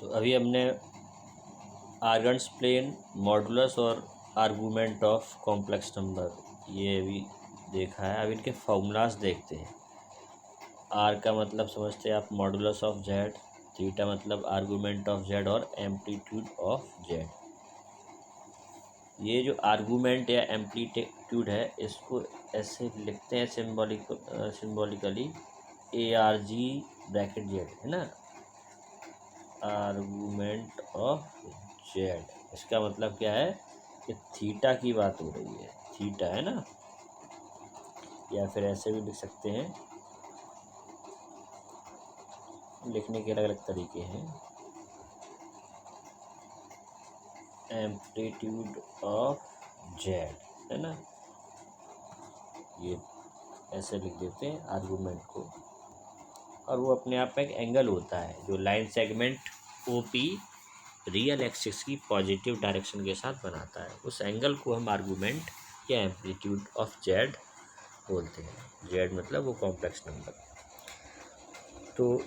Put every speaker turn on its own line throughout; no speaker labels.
तो अभी हमने आर्गन्स प्लेन, मॉडुलस और आर्गूमेंट ऑफ कॉम्प्लेक्स नंबर ये अभी देखा है। अब इनके फॉर्मूलाज देखते हैं। आर का मतलब समझते हैं आप मॉडुलस ऑफ जेड, थीटा मतलब आर्गूमेंट ऑफ जेड और एम्पलीट्यूड ऑफ जेड। ये जो आर्गूमेंट या एम्पलीट्यूड है इसको ऐसे लिखते हैं सिंबॉलिकली ARG ब्रैकेट जेड, है ना, आर्गूमेंट ऑफ जेड। इसका मतलब क्या है कि थीटा की बात हो रही है, थीटा, है ना। या फिर ऐसे भी लिख सकते हैं, लिखने के अलग अलग तरीके हैं। एम्पलीट्यूड ऑफ जेड, है ना, ये ऐसे लिख देते हैं आर्गूमेंट को। और वो अपने आप में एक एंगल होता है जो line segment OP real axis की पॉजिटिव डायरेक्शन के साथ बनाता है। उस एंगल को हम आर्गूमेंट या एम्पलीट्यूड ऑफ जेड बोलते हैं। जेड मतलब वो कॉम्प्लेक्स नंबर। तो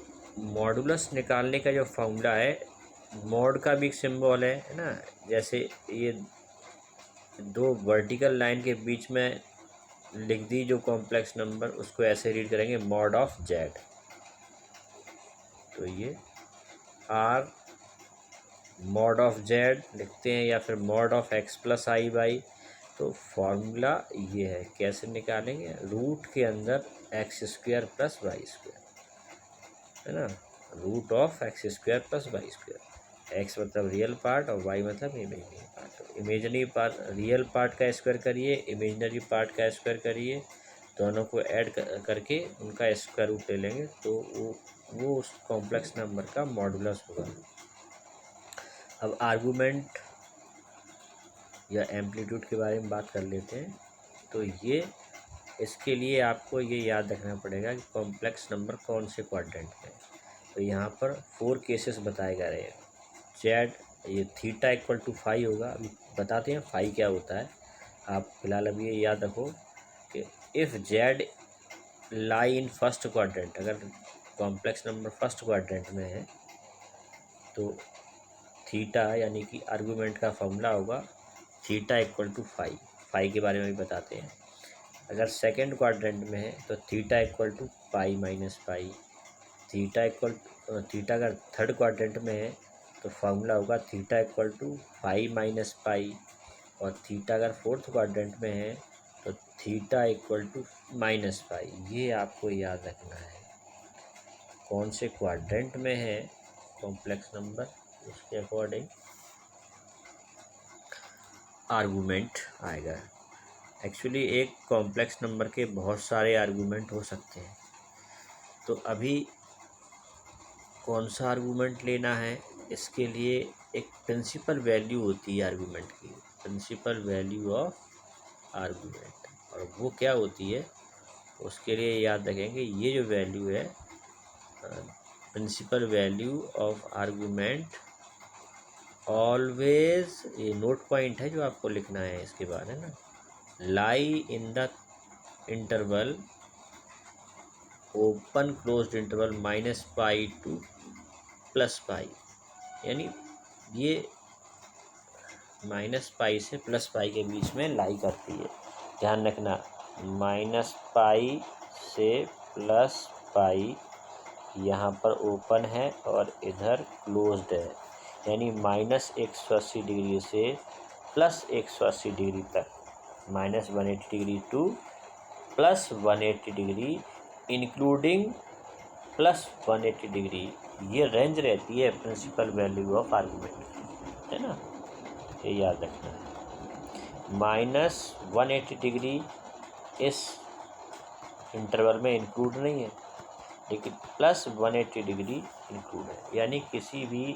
मॉडुलस निकालने का जो फॉर्मूला है, मॉड का भी एक सिंबल है ना। जैसे ये दो वर्टिकल लाइन के बीच में लिख दी जो कॉम्प्लेक्स नंबर, उसको ऐसे रीड करेंगे मॉड ऑफ जेड। तो ये आर मॉड ऑफ जेड लिखते हैं या फिर mod of X plus I by. तो फॉर्मूला ये है, कैसे निकालेंगे, रूट के अंदर X square plus Y square, है ना, root of X square plus Y square. X मतलब रियल पार्ट और वाई मतलब इमेजिनरी पार्ट। तो इमेजिनरी पार्ट रियल पार्ट का स्क्वायर करिए, इमेजिनरी पार्ट का स्क्वायर करिए, दोनों को ऐड करके उनका स्क्वायर रूट ले लेंगे तो वो उस कॉम्प्लेक्स नंबर का मॉडुलस होगा। अब आर्गूमेंट या एम्पलीट्यूड के बारे में बात कर लेते हैं। तो ये इसके लिए आपको ये याद रखना पड़ेगा कि कॉम्प्लेक्स नंबर कौन से क्वाड्रेंट में। तो यहाँ पर 4 केसेस बताए जा रहे हैं। जेड, ये थीटा इक्वल टू 5 होगा। अभी बताते हैं 5 क्या होता है। आप फिलहाल अभी ये याद रखो कि if Z lie in first quadrant, अगर कॉम्प्लेक्स नंबर फर्स्ट क्वाड्रेंट में है तो थीटा यानी कि आर्गूमेंट का फॉर्मूला होगा थीटा इक्वल टू 5। 5 के बारे में भी बताते हैं। अगर सेकेंड क्वाड्रेंट में है तो theta equal to pi minus pi. Theta अगर थर्ड क्वाड्रेंट में है तो फार्मूला होगा theta equal to pi minus pi. और थीटा अगर फोर्थ क्वाड्रेंट में है तो theta equal to minus pi. ये आपको याद रखना है, कौन से क्वाड्रेंट में है कॉम्प्लेक्स नंबर, उसके अकॉर्डिंग आर्गूमेंट आएगा। एक्चुअली एक कॉम्प्लेक्स नंबर के बहुत सारे आर्गूमेंट हो सकते हैं। तो अभी कौन सा आर्गूमेंट लेना है, इसके लिए एक प्रिंसिपल वैल्यू होती है आर्गूमेंट की, प्रिंसिपल वैल्यू ऑफ आर्गूमेंट। और वो क्या होती है उसके लिए याद रखेंगे, ये जो वैल्यू है principal value of argument always, ये नोट पॉइंट है जो आपको लिखना है इसके बाद, है ना, lie in the interval open closed interval minus pi to plus pi. यानी ये माइनस पाई से प्लस पाई के बीच में लाई करती है। ध्यान रखना, माइनस पाई से प्लस पाई यहाँ पर ओपन है और इधर क्लोज्ड है। यानी माइनस 180 डिग्री से प्लस 180 डिग्री तक, minus 180 degree two plus 180 degree including plus 180 degree, ये रेंज रहती है प्रिंसिपल वैल्यू ऑफ आर्गूमेंट, है ना, ये याद रखना है। माइनस 180 डिग्री इस इंटरवल में इंक्लूड नहीं है, लेकिन प्लस 180 डिग्री इंक्लूड है। यानी किसी भी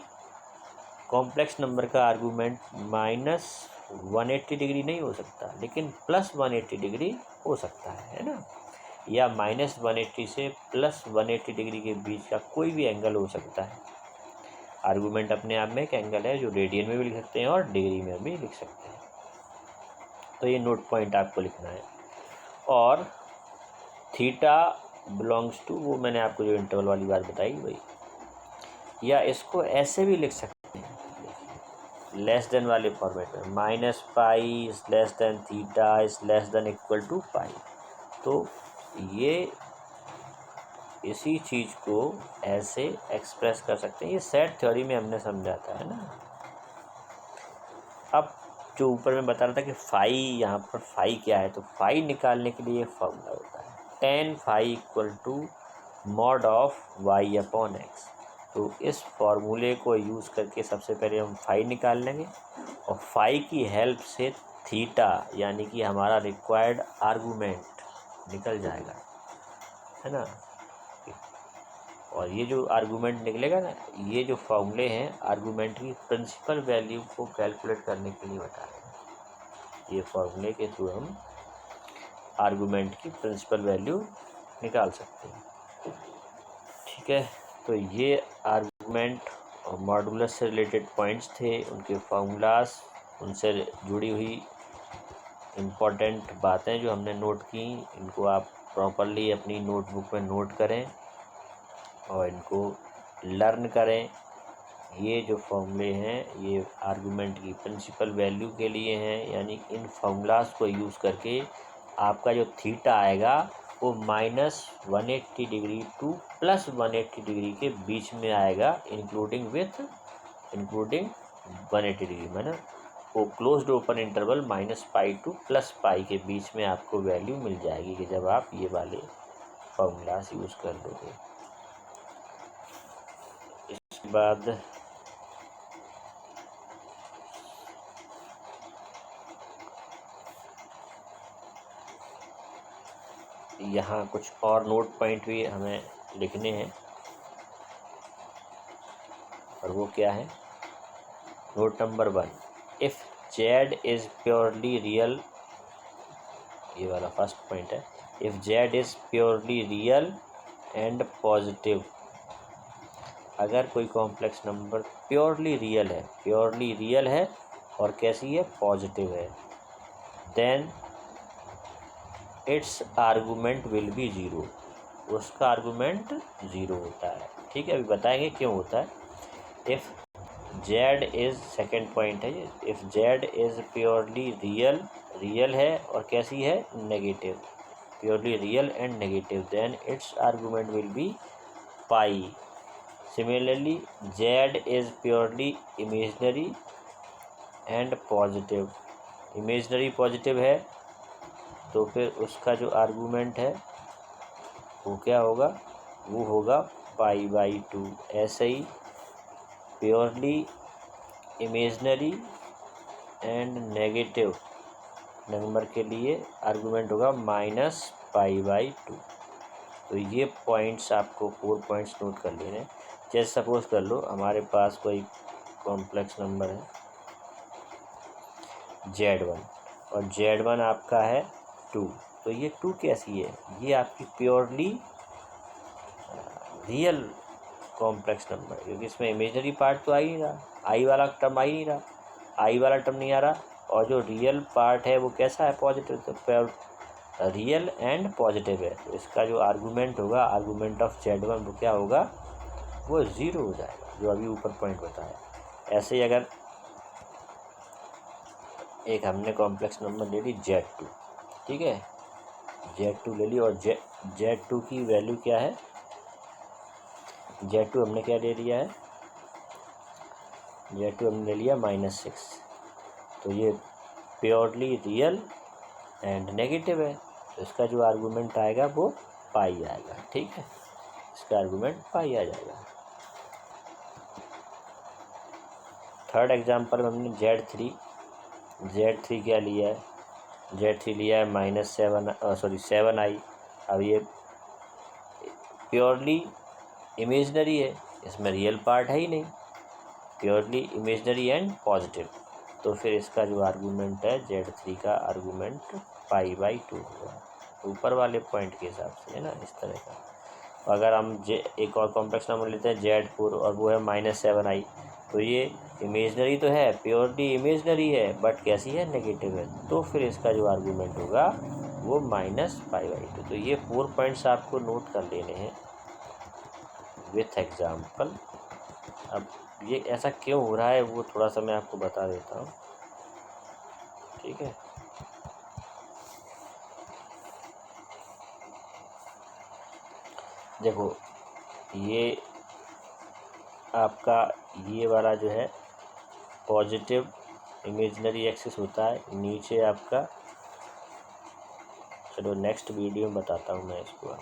कॉम्प्लेक्स नंबर का आर्गूमेंट माइनस 180 डिग्री नहीं हो सकता, लेकिन प्लस 180 डिग्री हो सकता है ना, या माइनस 180 से प्लस 180 डिग्री के बीच का कोई भी एंगल हो सकता है। आर्गूमेंट अपने आप में एक एंगल है जो रेडियन में भी लिख सकते हैं और डिग्री में भी लिख सकते हैं। तो ये नोट पॉइंट आपको लिखना है। और थीटा बिलोंग्स टू, वो मैंने आपको जो इंटरवल वाली बात बताई वही। या इसको ऐसे भी लिख सकते हैं लेस देन वाले फॉर्मेट में, minus pi is less than theta is less than equal to pi. तो ये इसी चीज़ को ऐसे एक्सप्रेस कर सकते हैं, ये सेट थ्योरी में हमने समझा था, है ना। अब जो ऊपर में बता रहा था कि फाई, यहाँ पर फाई क्या है, तो फाई निकालने के लिए फॉर्मूला होता है tan phi equal to mod of y upon x। तो इस फॉर्मूले को यूज़ करके सबसे पहले हम फाई निकाल लेंगे और फाई की हेल्प से थीटा यानी कि हमारा रिक्वायर्ड आर्गूमेंट निकल जाएगा, है ना। और ये जो आर्गूमेंट निकलेगा ना, ये जो फॉर्मूले हैं आर्गूमेंट की प्रिंसिपल वैल्यू को कैलकुलेट करने के लिए बता रहे हैं। ये फॉर्मूले के थ्रू हम आर्गूमेंट की प्रिंसिपल वैल्यू निकाल सकते हैं, ठीक है। तो ये आर्गूमेंट और मॉडुलस से रिलेटेड पॉइंट्स थे, उनके फार्मूलाज, उनसे जुड़ी हुई इम्पॉर्टेंट बातें जो हमने नोट की, इनको आप प्रॉपरली अपनी नोटबुक में नोट करें और इनको लर्न करें। ये जो फॉर्मूले हैं ये आर्गूमेंट की प्रिंसिपल वैल्यू के लिए हैं, यानी इन फार्मूलाज को यूज़ करके आपका जो थीटा आएगा वो -180 डिग्री टू +180 डिग्री के बीच में आएगा, इंक्लूडिंग 180 डिग्री में ना। वो closed open interval -pi to +pi के बीच में आपको वैल्यू मिल जाएगी कि जब आप ये वाले फार्मूलाज यूज़ कर लोगे। इसके बाद यहाँ कुछ और नोट पॉइंट भी हमें लिखने हैं, और वो क्या है। Note number 1, if Z is purely real, ये वाला फर्स्ट पॉइंट है, if Z is purely real and positive. अगर कोई कॉम्प्लेक्स नंबर प्योरली रियल है और कैसी है, पॉजिटिव है, then its argument will be zero, उसका आर्गूमेंट ज़ीरो होता है, ठीक है। अभी बताएंगे क्यों होता है। If Z is, second point है ये, if Z is purely real है और कैसी है, negative, purely real and negative, then its argument will be pi. Similarly Z is purely imaginary and positive, imaginary positive है तो फिर उसका जो आर्गूमेंट है वो क्या होगा, वो होगा π/2। ऐसे ही purely imaginary and negative number के लिए आर्गूमेंट होगा -π/2। तो ये पॉइंट्स आपको 4 पॉइंट्स नोट कर लेने। जैसे सपोज कर लो हमारे पास कोई कॉम्प्लेक्स नंबर है Z1 और Z1 आपका है 2, तो ये 2 कैसी है, ये आपकी प्योरली रियल कॉम्प्लेक्स नंबर है, क्योंकि इसमें इमेजनरी पार्ट तो आ ही नहीं रहा, आई वाला टर्म आ ही नहीं रहा, आई वाला टर्म नहीं आ रहा, और जो रियल पार्ट है वो कैसा है, पॉजिटिव, तो रियल एंड पॉजिटिव है, तो इसका जो आर्गूमेंट होगा, आर्गूमेंट ऑफ Z1 वो क्या होगा, वो ज़ीरो हो जाएगा, जो अभी ऊपर पॉइंट बताया। ऐसे ही अगर एक हमने कॉम्प्लेक्स नंबर ले ली Z2, ठीक है, Z2 ले ली, और Z2 की वैल्यू क्या है, Z2 हमने क्या ले लिया है, Z2 हमने ले लिया -6, तो ये प्योरली रियल एंड नेगेटिव है, तो इसका जो आर्गूमेंट आएगा वो पाई आएगा, ठीक है, इसका आर्गूमेंट पाई आ जाएगा। थर्ड एग्जांपल में हमने Z3 क्या लिया है, Z3 लिया है -7i। अब ये प्योरली इमेजनरी है, इसमें रियल पार्ट है ही नहीं, प्योरली इमेजनरी एंड पॉजिटिव, तो फिर इसका जो आर्गूमेंट है Z3 का आर्गूमेंट π/2 होगा, ऊपर वाले पॉइंट के हिसाब से, है ना, इस तरह का। अगर हम एक और कॉम्प्लेक्स नंबर लेते हैं Z4 और वो है -7i, तो ये इमेजनरी तो है, प्योरली इमेजनरी है, बट कैसी है, नेगेटिव है, तो फिर इसका जो आर्गूमेंट होगा वो -π/2। तो ये 4 पॉइंट्स आपको नोट कर लेने हैं विथ एग्जाम्पल। अब ये ऐसा क्यों हो रहा है वो थोड़ा सा मैं आपको बता देता हूँ, ठीक है। देखो ये आपका ये वाला जो है पॉजिटिव इमेजिनरी एक्सिस होता है, नीचे आपका, चलो नेक्स्ट वीडियो में बताता हूँ मैं इसको।